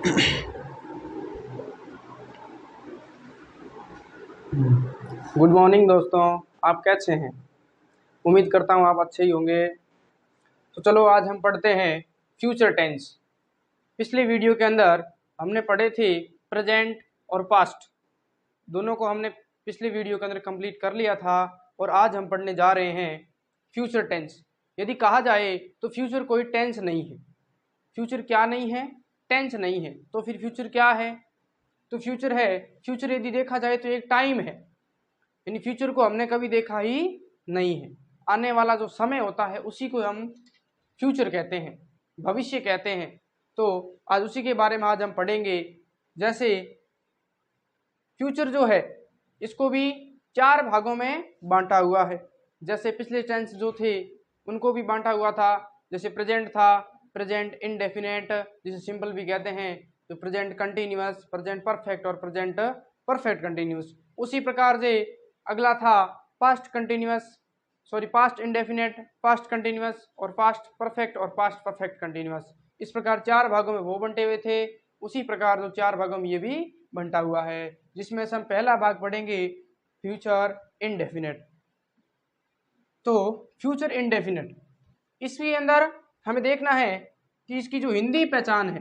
Good morning दोस्तों, आप कैसे हैं? उम्मीद करता हूँ आप अच्छे ही होंगे। तो चलो आज हम पढ़ते हैं फ्यूचर टेंस। पिछले वीडियो के अंदर हमने पढ़े थे प्रेजेंट और पास्ट, दोनों को हमने पिछले वीडियो के अंदर कंप्लीट कर लिया था। और आज हम पढ़ने जा रहे हैं फ्यूचर टेंस। यदि कहा जाए तो फ्यूचर कोई टेंस नहीं है। फ्यूचर क्या नहीं है? टेंस नहीं है। तो फिर फ्यूचर क्या है? तो फ्यूचर है, फ्यूचर यदि देखा जाए तो एक टाइम है, यानी फ्यूचर को हमने कभी देखा ही नहीं है। आने वाला जो समय होता है उसी को हम फ्यूचर कहते हैं, भविष्य कहते हैं। तो आज उसी के बारे में आज हम पढ़ेंगे। जैसे फ्यूचर जो है इसको भी 4 भागों में बांटा हुआ है। जैसे पिछले टेंस जो थे उनको भी बांटा हुआ था। जैसे प्रेजेंट था, प्रेजेंट इंडेफिनेट जिसे सिंपल भी कहते हैं, तो प्रेजेंट कंटिन्यूअस, प्रेजेंट परफेक्ट और प्रेजेंट परफेक्ट कंटिन्यूअस। उसी प्रकार से अगला था past continuous, past indefinite, past continuous और पास्ट परफेक्ट और पास्ट परफेक्ट कंटिन्यूअस। इस प्रकार 4 भागों में वो बंटे हुए थे, उसी प्रकार जो 4 भागों में ये भी बंटा हुआ है, जिसमें से हम पहला भाग पढ़ेंगे फ्यूचर इंडेफिनेट। तो फ्यूचर इंडेफिनेट, इसके अंदर हमें देखना है कि इसकी जो हिंदी पहचान है,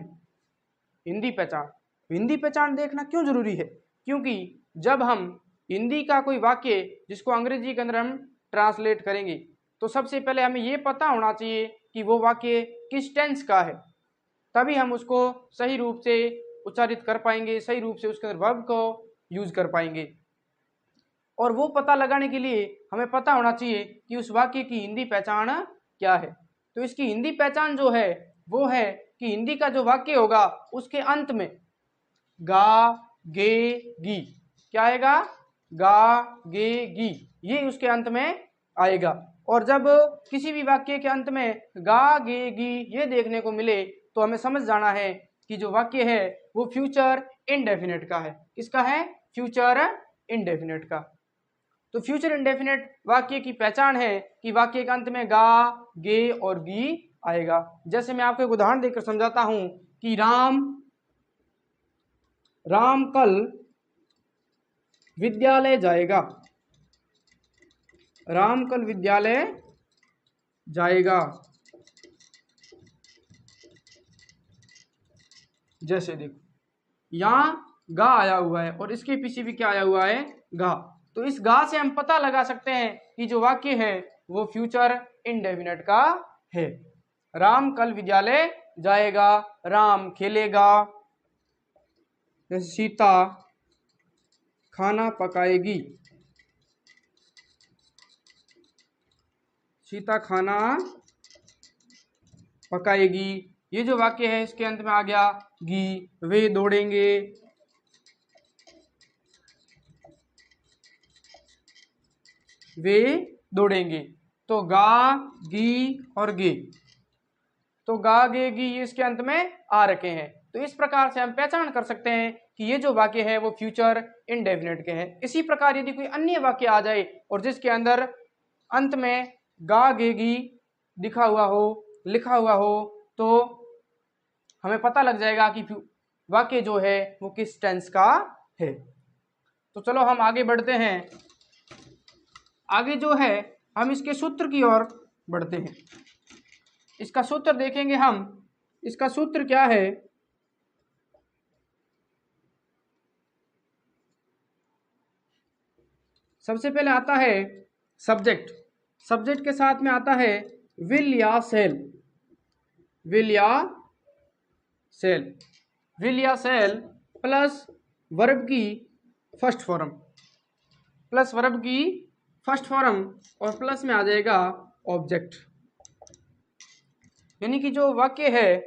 हिंदी पहचान देखना क्यों जरूरी है? क्योंकि जब हम हिंदी का कोई वाक्य जिसको अंग्रेजी के अंदर हम ट्रांसलेट करेंगे तो सबसे पहले हमें ये पता होना चाहिए कि वो वाक्य किस टेंस का है, तभी हम उसको सही रूप से उच्चारित कर पाएंगे, सही रूप से उसके अंदर वर्ब को यूज कर पाएंगे। और वो पता लगाने के लिए हमें पता होना चाहिए कि उस वाक्य की हिंदी पहचान क्या है। तो इसकी हिंदी पहचान जो है वो है कि हिंदी का जो वाक्य होगा उसके अंत में गा गे गी, क्या आएगा? गा गे गी, ये उसके अंत में आएगा। और जब किसी भी वाक्य के अंत में गा गे गी ये देखने को मिले तो हमें समझ जाना है कि जो वाक्य है वो फ्यूचर इंडेफिनेट का है। किसका है? फ्यूचर इंडेफिनेट का। तो फ्यूचर इंडेफिनेट वाक्य की पहचान है कि वाक्य के अंत में गा गे और गी आएगा। जैसे मैं आपको एक उदाहरण देकर समझाता हूं कि राम कल विद्यालय जाएगा। राम कल विद्यालय जाएगा। जैसे देखो यहां गा आया हुआ है और इसके पीछे भी क्या आया हुआ है? गा। तो इस गा से हम पता लगा सकते हैं कि जो वाक्य है वो फ्यूचर इंडेफिनेट का है। राम कल विद्यालय जाएगा, राम खेलेगा। जैसे सीता खाना पकाएगी, सीता खाना पकाएगी। ये जो वाक्य है इसके अंत में आ गया गी। वे दौड़ेंगे, वे दौड़ेंगे। तो गा गी और गे, तो गा गे गी ये इसके अंत में आ रखे हैं। तो इस प्रकार से हम पहचान कर सकते हैं कि ये जो वाक्य है वो फ्यूचर इंडेफिनेट के हैं। इसी प्रकार यदि कोई अन्य वाक्य आ जाए और जिसके अंदर अंत में गा गे गी लिखा हुआ हो तो हमें पता लग जाएगा कि वाक्य जो है वो किस टेंस का है। तो चलो हम आगे बढ़ते हैं। आगे जो है हम इसके सूत्र की ओर बढ़ते हैं। इसका सूत्र देखेंगे हम। इसका सूत्र क्या है? सबसे पहले आता है सब्जेक्ट। सब्जेक्ट के साथ में आता है विल या सेल। विल या सेल, विल या सेल प्लस वर्ब की फर्स्ट फॉर्म, प्लस वर्ब की फर्स्ट फॉर्म और प्लस में आ जाएगा ऑब्जेक्ट। यानी कि जो वाक्य है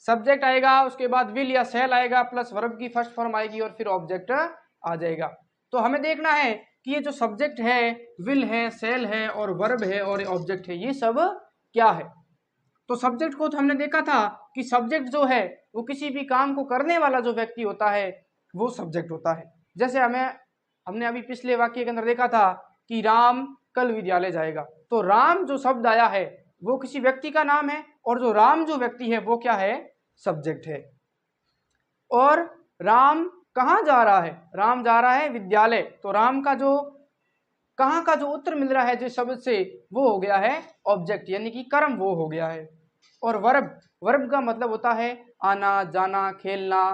सब्जेक्ट आएगा, उसके बाद विल या सेल आएगा, प्लस वर्ब की फर्स्ट फॉर्म आएगी और फिर ऑब्जेक्ट आ जाएगा। तो हमें देखना है कि ये जो सब्जेक्ट है, विल है, सेल है और वर्ब है और ऑब्जेक्ट है, ये सब क्या है? तो सब्जेक्ट को तो हमने देखा था कि सब्जेक्ट जो है वो किसी भी काम को करने वाला जो व्यक्ति होता है वो सब्जेक्ट होता है। जैसे हमने अभी पिछले वाक्य के अंदर देखा था कि राम कल विद्यालय जाएगा। तो राम जो शब्द आया है वो किसी व्यक्ति का नाम है और जो राम जो व्यक्ति है वो क्या है? सब्जेक्ट है। और राम कहाँ जा रहा है? राम जा रहा है विद्यालय। तो राम का जो कहाँ का जो उत्तर मिल रहा है जिस शब्द से, वो हो गया है ऑब्जेक्ट, यानी कि कर्म वो हो गया है। और वर्ब का मतलब होता है आना जाना, खेलना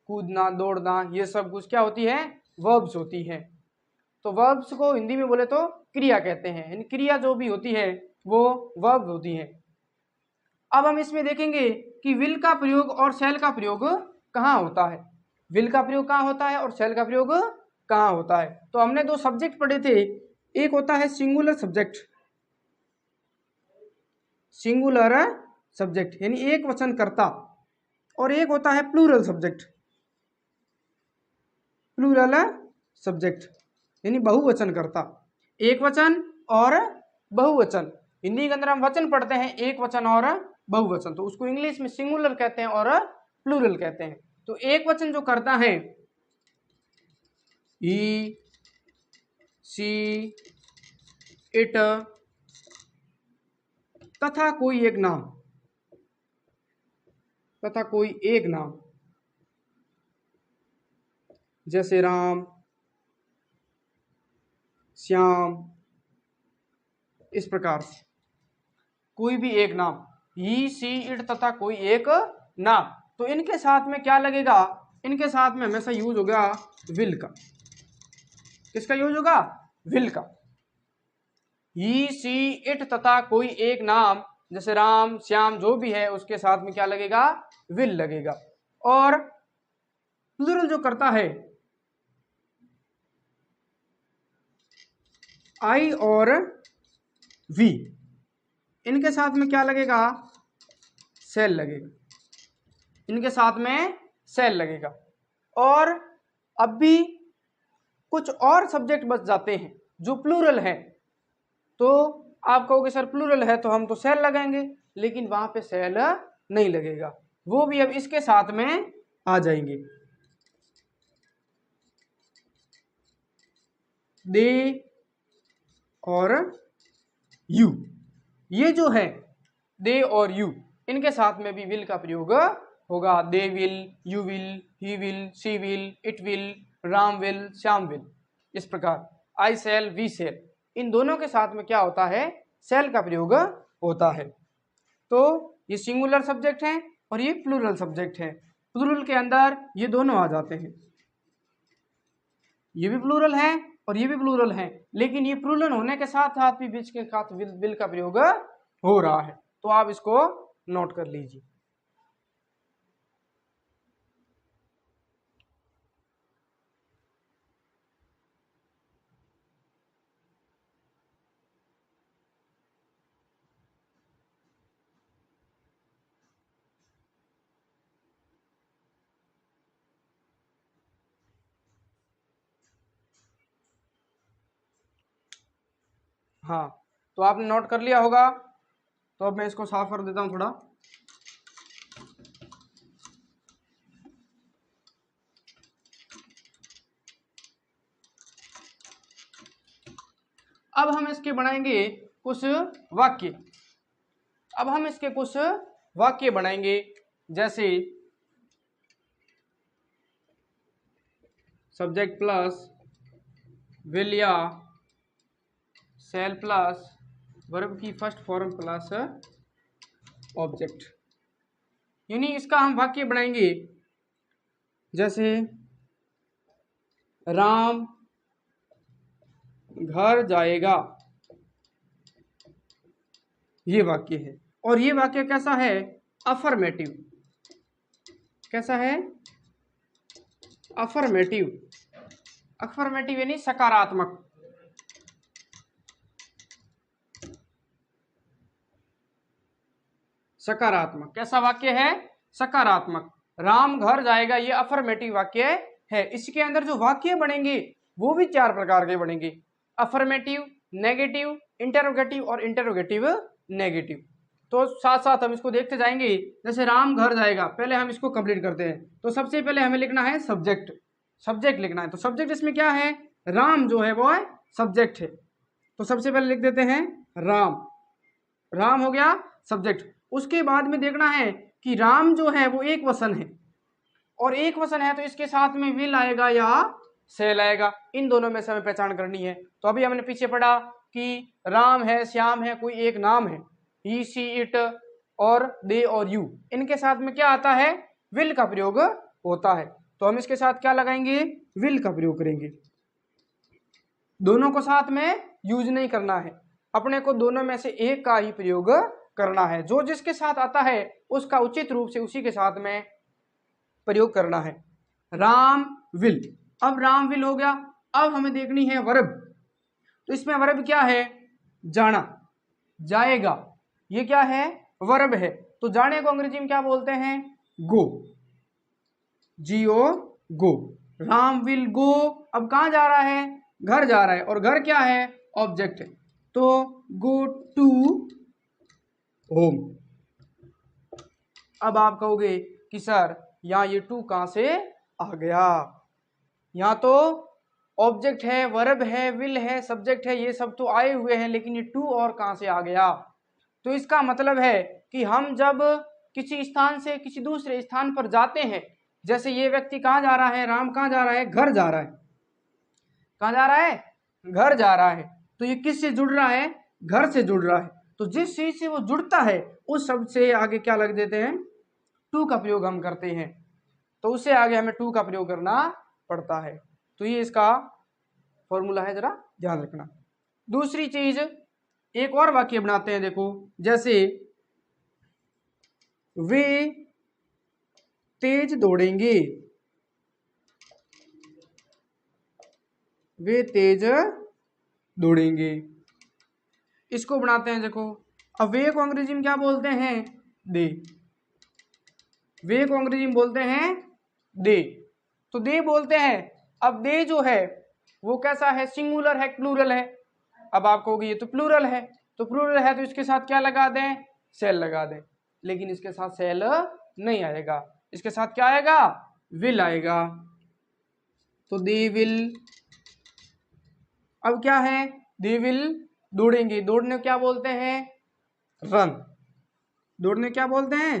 कूदना दौड़ना, ये सब कुछ क्या होती है? वर्ब्स होती हैं। तो वर्ब्स को हिंदी में बोले तो क्रिया कहते हैं, यानी क्रिया जो भी होती है वो वर्ब होती है। अब हम इसमें देखेंगे कि विल का प्रयोग और शैल का प्रयोग कहाँ होता है। विल का प्रयोग कहाँ होता है और शैल का प्रयोग कहाँ होता है। तो हमने दो सब्जेक्ट पढ़े थे, एक होता है सिंगुलर सब्जेक्ट, सिंगुलर सब्जेक्ट यानी एक वचन कर्ता, और एक होता है प्लूरल सब्जेक्ट, प्लूरल सब्जेक्ट यानी बहुवचन कर्ता, एक वचन और बहुवचन। हिंदी के अंदर हम वचन पढ़ते हैं एक वचन और बहुवचन, तो उसको इंग्लिश में सिंगुलर कहते हैं और प्लूरल कहते हैं। तो एक वचन जो करता है ही सी इट तथा कोई एक नाम, तथा कोई एक नाम, जैसे राम श्याम, इस प्रकार से कोई भी एक नाम, ही सी इट तथा कोई एक नाम। तो इनके साथ में क्या लगेगा? इनके साथ में हमेशा यूज होगा विल का। किसका यूज होगा? विल का। ही सी इट तथा कोई एक नाम, जैसे राम श्याम जो भी है उसके साथ में क्या लगेगा? विल लगेगा। और प्लूरल जो करता है आई और वी, इनके साथ में क्या लगेगा? सेल लगेगा, इनके साथ में सेल लगेगा। और अब भी कुछ और सब्जेक्ट बच जाते हैं जो प्लूरल है। तो आप कहोगे सर प्लूरल है तो हम तो सेल लगाएंगे, लेकिन वहां पे सेल नहीं लगेगा, वो भी अब इसके साथ में आ जाएंगे। दे और यू, ये जो है दे और यू, इनके साथ में भी विल का प्रयोग होगा। They will, you will, he will, she will, it will, Ram will, Shyam will, इस प्रकार आई सेल, वी सेल, इन दोनों के साथ में क्या होता है? सेल का प्रयोग होता है। तो ये सिंगुलर सब्जेक्ट है और ये प्लूरल सब्जेक्ट है। प्लूरल के अंदर ये दोनों आ जाते हैं, ये भी प्लूरल है और ये भी प्लूरल है, लेकिन ये प्लूरल होने के साथ साथ भी बीच के साथ विल का प्रयोग हो रहा है। तो आप इसको नोट कर लीजिए। हाँ, तो आपने नोट कर लिया होगा। तो अब मैं इसको साफ कर देता हूं थोड़ा। अब हम इसके बनाएंगे कुछ वाक्य। अब हम इसके कुछ वाक्य बनाएंगे, जैसे सब्जेक्ट प्लस विल या सेल प्लस वर्ब की फर्स्ट फॉर्म प्लस ऑब्जेक्ट, यानी इसका हम वाक्य बनाएंगे जैसे राम घर जाएगा, ये वाक्य है। और ये वाक्य कैसा है? अफर्मेटिव। कैसा है? अफर्मेटिव। अफर्मेटिव यानी सकारात्मक। सकारात्मक कैसा वाक्य है? सकारात्मक। राम घर जाएगा, ये अफर्मेटिव वाक्य है। इसके अंदर जो वाक्य बनेंगे वो भी चार प्रकार के बनेंगे, अफर्मेटिव, नेगेटिव, इंटरोगेटिव और इंटरोगेटिव नेगेटिव। तो साथ साथ हम इसको देखते जाएंगे। जैसे राम घर जाएगा, पहले हम इसको कंप्लीट करते हैं। तो सबसे पहले हमें लिखना है सब्जेक्ट, सब्जेक्ट लिखना है। तो सब्जेक्ट इसमें क्या है? राम जो है वो है सब्जेक्ट है। तो सबसे पहले लिख देते हैं राम, राम हो गया सब्जेक्ट। उसके बाद में देखना है कि राम जो है वो एक वचन है, और एक वचन है तो इसके साथ में विल आएगा या सेल आएगा, इन दोनों में से हमें पहचान करनी है। तो अभी हमने पीछे पढ़ा कि राम है, श्याम है, कोई एक नाम है, ही सी इट और दे और यू, इनके साथ में क्या आता है, विल का प्रयोग होता है। तो हम इसके साथ क्या लगाएंगे, विल का प्रयोग करेंगे। दोनों को साथ में यूज नहीं करना है, अपने को दोनों में से एक का ही प्रयोग करना है। जो जिसके साथ आता है उसका उचित रूप से उसी के साथ में प्रयोग करना है। राम विल, अब राम विल हो गया। अब हमें देखनी है वर्ब, तो इसमें वर्ब क्या है, जाना, जाएगा, ये क्या है, वर्ब है। तो जाने को अंग्रेजी में क्या बोलते हैं, गो, GO, go. Ram will go, अब कहां जा रहा है, घर जा रहा है, और घर क्या है, ऑब्जेक्ट है, तो गो टू होम। अब आप कहोगे कि सर यहाँ ये टू कहां से आ गया, यहाँ तो ऑब्जेक्ट है, वर्ब है, विल है, सब्जेक्ट है, ये सब तो आए हुए हैं, लेकिन ये टू और कहां से आ गया। तो इसका मतलब है कि हम जब किसी स्थान से किसी दूसरे स्थान पर जाते हैं, जैसे ये व्यक्ति कहाँ जा रहा है, राम कहाँ जा रहा है, घर जा रहा है, कहाँ जा रहा है, घर जा रहा है, तो ये किससे जुड़ रहा है, घर से जुड़ रहा है। तो जिस चीज से वो जुड़ता है उस शब्द से आगे क्या लग देते हैं, टू का प्रयोग हम करते हैं, तो उससे आगे हमें टू का प्रयोग करना पड़ता है। तो ये इसका फॉर्मूला है, जरा ध्यान रखना। दूसरी चीज, एक और वाक्य बनाते हैं, देखो, जैसे वे तेज दौड़ेंगे, वे तेज दौड़ेंगे, इसको बनाते हैं। देखो, अब वे को अंग्रेजी में क्या बोलते हैं, दे, वे को अंग्रेजी में बोलते हैं दे, तो दे बोलते हैं। अब दे जो है वो कैसा है, सिंगुलर है, प्लूरल है। अब आप कहोगे ये तो प्लूरल है, तो प्लूरल है तो इसके साथ क्या लगा दें, सेल लगा दें, लेकिन इसके साथ सेल नहीं आएगा, इसके साथ क्या आएगा, विल आएगा। तो दे विल, अब क्या है, दे विल दौड़ेंगे, दौड़ने क्या बोलते हैं, रन, दौड़ने क्या बोलते हैं,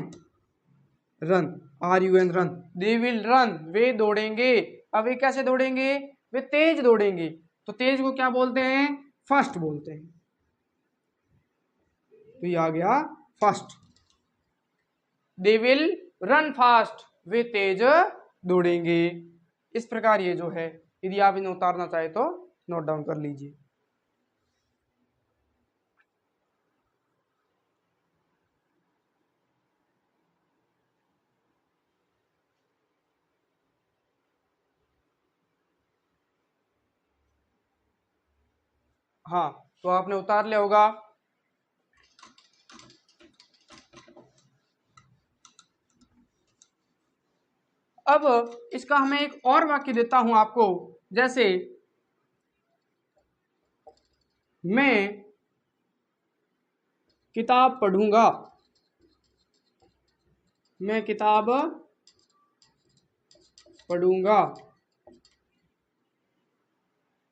run, RUN, run. They will run, वे दौड़ेंगे। अब वे कैसे दौड़ेंगे, वे तेज दौड़ेंगे, तो तेज को क्या बोलते हैं, फास्ट बोलते हैं। तो ये आ गया fast, they will run fast, वे तेज दौड़ेंगे। इस प्रकार ये जो है, यदि आप इन्हें उतारना चाहे तो नोट डाउन कर लीजिए। हाँ, तो आपने उतार लिया होगा। अब इसका हमें एक और वाक्य देता हूं आपको, जैसे मैं किताब पढ़ूंगा, मैं किताब पढ़ूंगा,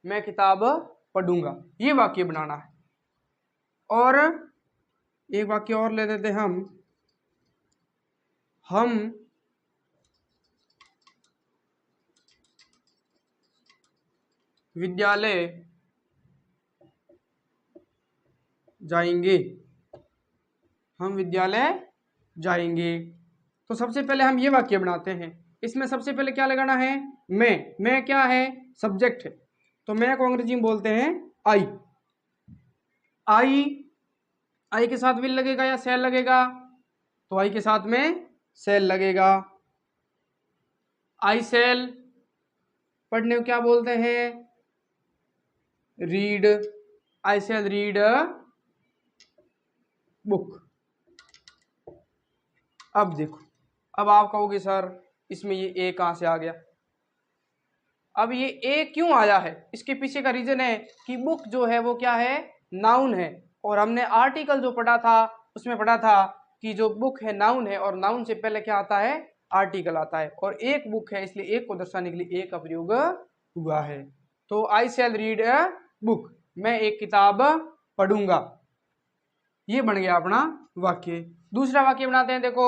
मैं किताब पढ़ूंगा, ये वाक्य बनाना है। और एक वाक्य और ले लेते हैं हम विद्यालय जाएंगे, हम विद्यालय जाएंगे। तो सबसे पहले हम ये वाक्य बनाते हैं, इसमें सबसे पहले क्या लगाना है, मैं क्या है, सब्जेक्ट है, तो मैं को अंग्रेजी में बोलते हैं आई, आई के साथ विल लगेगा या सेल लगेगा, तो आई के साथ में सेल लगेगा। आई सेल, पढ़ने को क्या बोलते हैं, read, I shall read a book. अब देखो, अब आप कहोगे सर इसमें ये ए कहां से आ गया। अब ये ए क्यों आया है, इसके पीछे का रीजन है कि बुक जो है वो क्या है, नाउन है, और हमने आर्टिकल जो पढ़ा था उसमें पढ़ा था कि जो बुक है नाउन है, और नाउन से पहले क्या आता है, आर्टिकल आता है, और एक बुक है इसलिए एक को दर्शाने के लिए ए का प्रयोग हुआ है। तो आई शैल रीड अ बुक, मैं एक किताब पढ़ूंगा, ये बन गया अपना वाक्य। दूसरा वाक्य बनाते हैं। देखो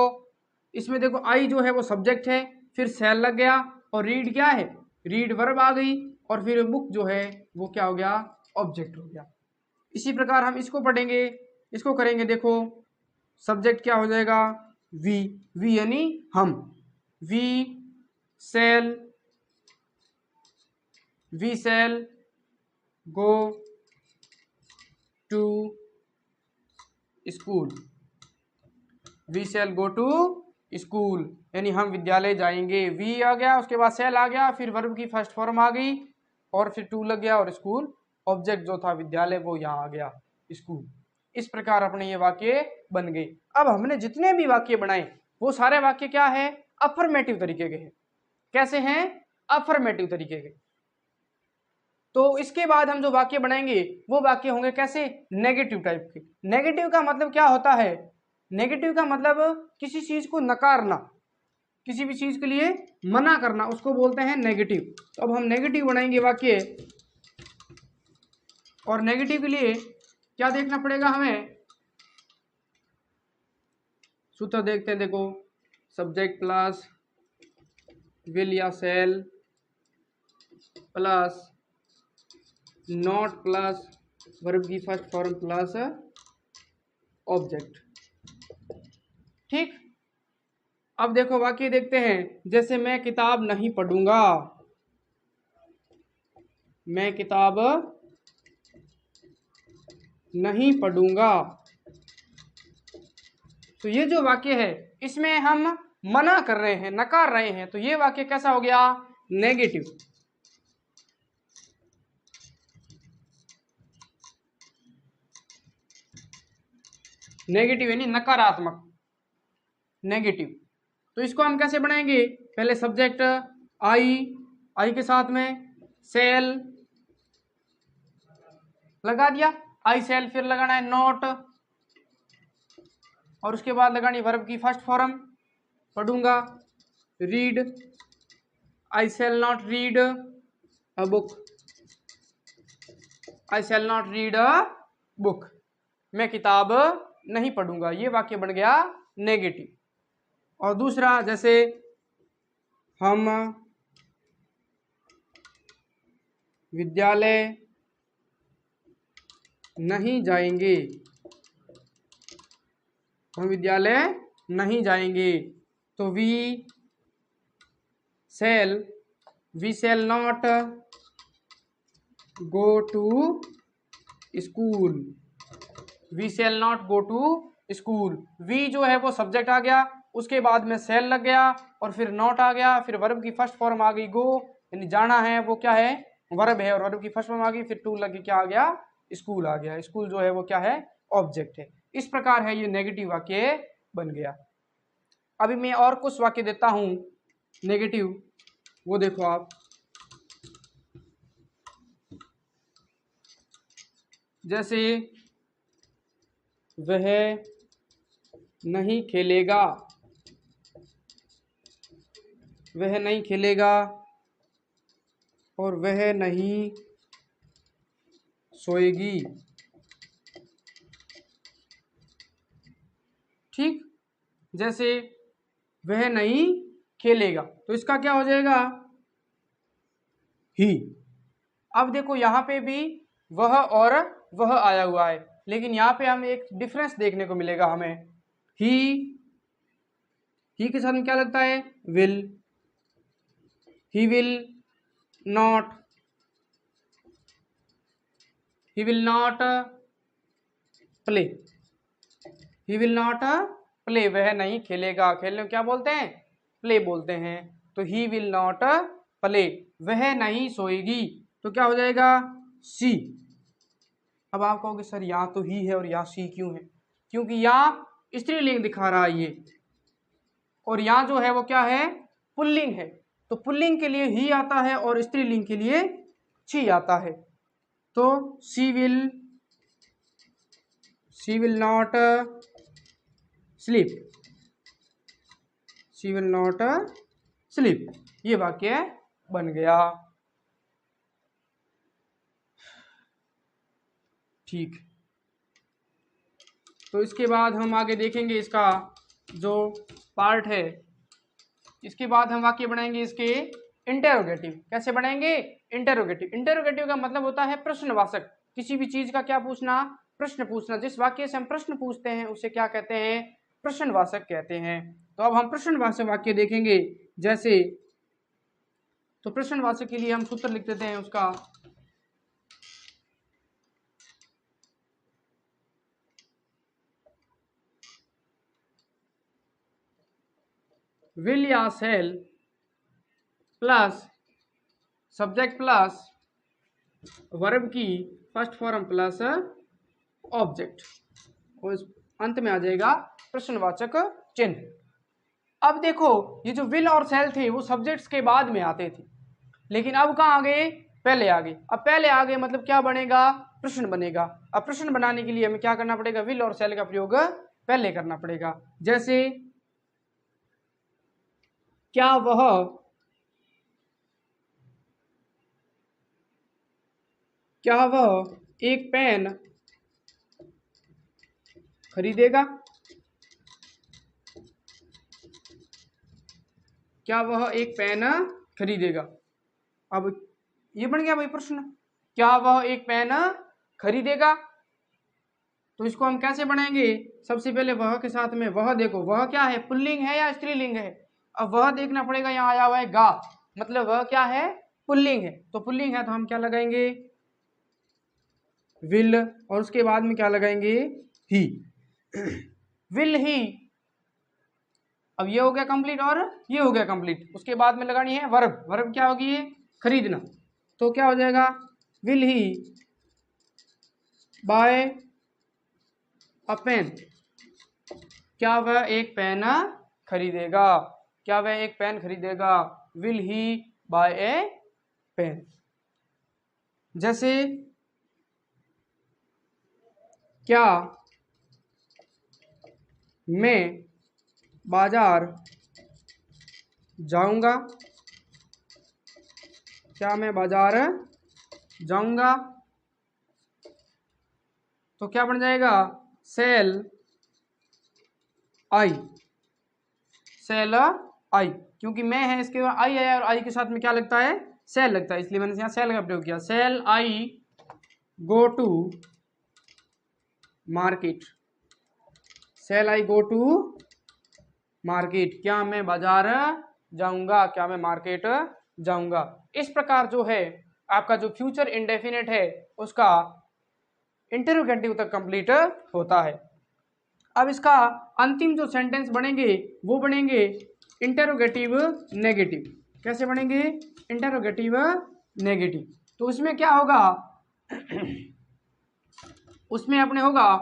इसमें देखो आई जो है वो सब्जेक्ट है, फिर सेल लग गया और रीड क्या है, रीड वर्ब आ गई, और फिर बुक जो है वो क्या हो गया, ऑब्जेक्ट हो गया। इसी प्रकार हम इसको पढ़ेंगे, इसको करेंगे। देखो सब्जेक्ट क्या हो जाएगा, वी, वी यानी हम, we shall, we shall go to school, we shall go to school यानी हम विद्यालय जाएंगे। वी आ गया, उसके बाद सेल आ गया, फिर वर्ब की फर्स्ट फॉर्म आ गई और फिर टू लग गया, और स्कूल ऑब्जेक्ट जो था विद्यालय वो यहाँ आ गया, स्कूल। इस प्रकार अपने ये वाक्य बन गए। अब हमने जितने भी वाक्य बनाए वो सारे वाक्य क्या है, अफर्मेटिव तरीके के हैं। कैसे हैं, अफर्मेटिव तरीके के। तो इसके बाद हम जो वाक्य बनाएंगे वो वाक्य होंगे कैसे, नेगेटिव टाइप के। नेगेटिव का मतलब क्या होता है, नेगेटिव का मतलब किसी चीज को नकारना, किसी भी चीज के लिए मना करना, उसको बोलते हैं नेगेटिव। तो अब हम नेगेटिव बनाएंगे वाक्य, और नेगेटिव के लिए क्या देखना पड़ेगा हमें, सूत्र देखते हैं। देखो सब्जेक्ट प्लस विल या shall plus not plus verb की फर्स्ट फॉर्म प्लस ऑब्जेक्ट। ठीक, अब देखो वाक्य देखते हैं। जैसे मैं किताब नहीं पढ़ूंगा, मैं किताब नहीं पढ़ूंगा। तो ये जो वाक्य है इसमें हम मना कर रहे हैं, नकार रहे हैं, तो ये वाक्य कैसा हो गया, नेगेटिव। नेगेटिव यानी नकारात्मक, नेगेटिव। तो इसको हम कैसे बनाएंगे, पहले सब्जेक्ट आई, आई के साथ में सेल लगा दिया, आई सेल, फिर लगाना है नॉट, और उसके बाद लगानी वर्ब की फर्स्ट फॉर्म, पढ़ूंगा, read, I shall not read a book, I shall not read a book, मैं किताब नहीं पढ़ूंगा। ये वाक्य बन गया नेगेटिव। और दूसरा जैसे हम विद्यालय नहीं जाएंगे, हम विद्यालय नहीं जाएंगे, तो we shall not go to school, we shall not go to school. We जो है वो सब्जेक्ट आ गया, उसके बाद में सेल लग गया, और फिर नॉट आ गया, फिर वर्ब की फर्स्ट फॉर्म आ गई गो, यानी जाना है, वो क्या है, वर्ब है, और वर्ब की फर्स्ट फॉर्म आ गई, फिर टू लग गई, क्या आ गया, स्कूल आ गया। स्कूल जो है वो क्या है, ऑब्जेक्ट है। इस प्रकार है ये नेगेटिव वाक्य बन गया। अभी मैं और कुछ वाक्य देता हूं नेगेटिव, वो देखो आप। जैसे वह नहीं खेलेगा, वह नहीं खेलेगा, और वह नहीं सोएगी। ठीक, जैसे वह नहीं खेलेगा, तो इसका क्या हो जाएगा, ही। अब देखो यहाँ पे भी वह और वह आया हुआ है, लेकिन यहाँ पे हमें एक डिफरेंस देखने को मिलेगा हमें। ही के साथ में क्या लगता है, will, he will not, he will not play, he will not play, वह नहीं खेलेगा। खेलने को क्या बोलते हैं, प्ले बोलते हैं। तो he will not play, वह नहीं सोएगी, तो क्या हो जाएगा, सी। अब आप कहोगे सर यहाँ तो ही है और यहाँ सी क्यों है, क्योंकि यहाँ स्त्रीलिंग दिखा रहा है ये, और यहाँ जो है वो क्या है, पुल्लिंग है। तो पुल्लिंग के लिए ही आता है और स्त्रीलिंग के लिए शी आता है। तो she will not sleep, she will not sleep, ये वाक्य बन गया। ठीक, तो इसके बाद हम आगे देखेंगे इसका जो पार्ट है। इसके बाद हम वाक्य बनाएंगे इसके इंटेरोगेटिव। कैसे बनाएंगे? इंटेरोगेटिव। इंटेरोगेटिव का मतलब होता है प्रश्नवाचक। किसी भी चीज का क्या पूछना? प्रश्न पूछना। जिस वाक्य से हम प्रश्न पूछते हैं उसे क्या कहते हैं? प्रश्नवाचक कहते हैं। तो अब हम प्रश्नवाचक वाक्य देखेंगे। जैसे तो प्रश्नवाचक के लिए हम सूत्र लिख देते हैं उसका। विल या shall plus subject plus verb की फर्स्ट फॉर्म प्लस ऑब्जेक्ट, और अंत में आ जाएगा प्रश्नवाचक चिन्ह। अब देखो ये जो विल और सेल थे वो सब्जेक्ट्स के बाद में आते थे, लेकिन अब कहाँ आ गए? पहले आ गए। अब पहले आ गए मतलब क्या बनेगा? प्रश्न बनेगा। अब प्रश्न बनाने के लिए हमें क्या करना पड़ेगा? विल और सेल का प्रयोग पहले करना पड़ेगा। जैसे क्या वह एक पेन खरीदेगा? क्या वह एक पेन खरीदेगा? अब ये बन गया भाई प्रश्न, क्या वह एक पेन खरीदेगा? तो इसको हम कैसे बनाएंगे? सबसे पहले वह के साथ में वह, देखो वह क्या है? पुल्लिंग है या स्त्रीलिंग है? अब वह देखना पड़ेगा, यहाँ आया हुआ है गा, मतलब वह क्या है? पुल्लिंग है। तो पुल्लिंग है तो हम क्या लगाएंगे? विल, और उसके बाद में क्या लगाएंगे? ही। Will he. अब ये हो गया कंप्लीट और ये हो गया कंप्लीट। उसके बाद में लगानी है वर्ब। वर्ब क्या होगी? खरीदना। तो क्या हो जाएगा? Will he buy a pen. क्या वह एक पेन खरीदेगा? क्या वह एक पेन खरीदेगा? Will he buy a pen. जैसे क्या मैं बाजार जाऊंगा? क्या मैं बाजार जाऊंगा? तो क्या बन जाएगा? सेल आई। सेल आई, क्योंकि मैं है इसके बाद आई है और आई के साथ में क्या लगता है? सेल लगता है, इसलिए मैंने यहाँ सेल का प्रयोग किया। Shall I go to market. Shall I go to market. क्या मैं बाजार जाऊंगा? क्या मैं मार्केट जाऊंगा? इस प्रकार जो है आपका जो फ्यूचर इंडेफिनिट है उसका इंटरोगेटिव तक कंप्लीट होता है। अब इसका अंतिम जो सेंटेंस बनेंगे वो बनेंगे इंटरोगेटिव नेगेटिव। कैसे बनेंगे? Interrogative negative. तो उसमें क्या होगा? उसमें अपने होगा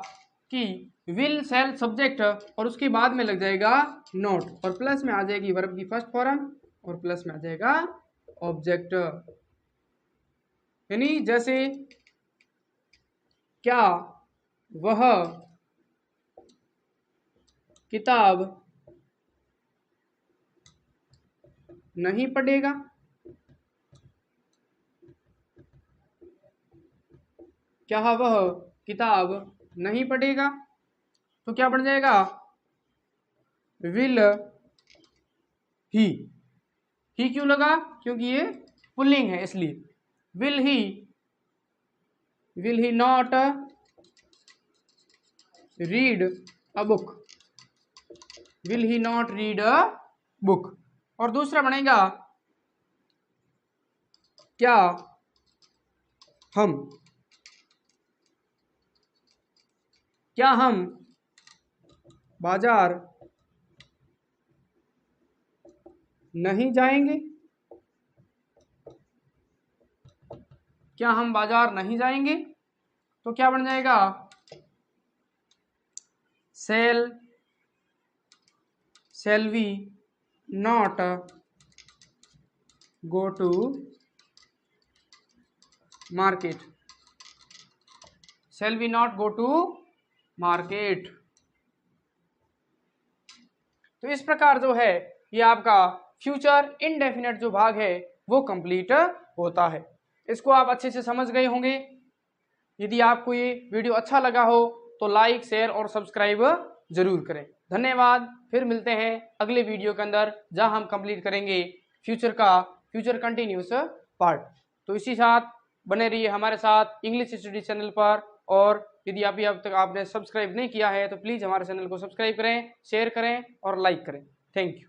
कि विल सेल सब्जेक्ट और उसके बाद में लग जाएगा नॉट, और प्लस में आ जाएगी वर्ब की फर्स्ट फॉर्म, और प्लस में आ जाएगा ऑब्जेक्ट। यानी जैसे क्या वह किताब नहीं पढ़ेगा? क्या वह किताब नहीं पढ़ेगा? तो क्या बन जाएगा? विल ही। ही क्यों लगा? क्योंकि ये पुल्लिंग है इसलिए। Will he not read a book? Will he not read a book. और दूसरा बनेगा क्या हम बाजार नहीं जाएंगे? क्या हम बाजार नहीं जाएंगे? तो क्या बन जाएगा? shall we not go to market? shall we not go to market? तो इस प्रकार जो है ये आपका फ्यूचर इनडेफिनेट जो भाग है वो कंप्लीट होता है। इसको आप अच्छे से समझ गए होंगे। यदि आपको ये वीडियो अच्छा लगा हो तो लाइक शेयर और सब्सक्राइब जरूर करें। धन्यवाद। फिर मिलते हैं अगले वीडियो के अंदर जहां हम कंप्लीट करेंगे फ्यूचर कंटिन्यूस पार्ट। तो इसी साथ बने रहिए हमारे साथ इंग्लिश स्टडी चैनल पर। और यदि अभी अब तक आपने सब्सक्राइब नहीं किया है तो प्लीज़ हमारे चैनल को सब्सक्राइब करें, शेयर करें और लाइक करें। Thank you.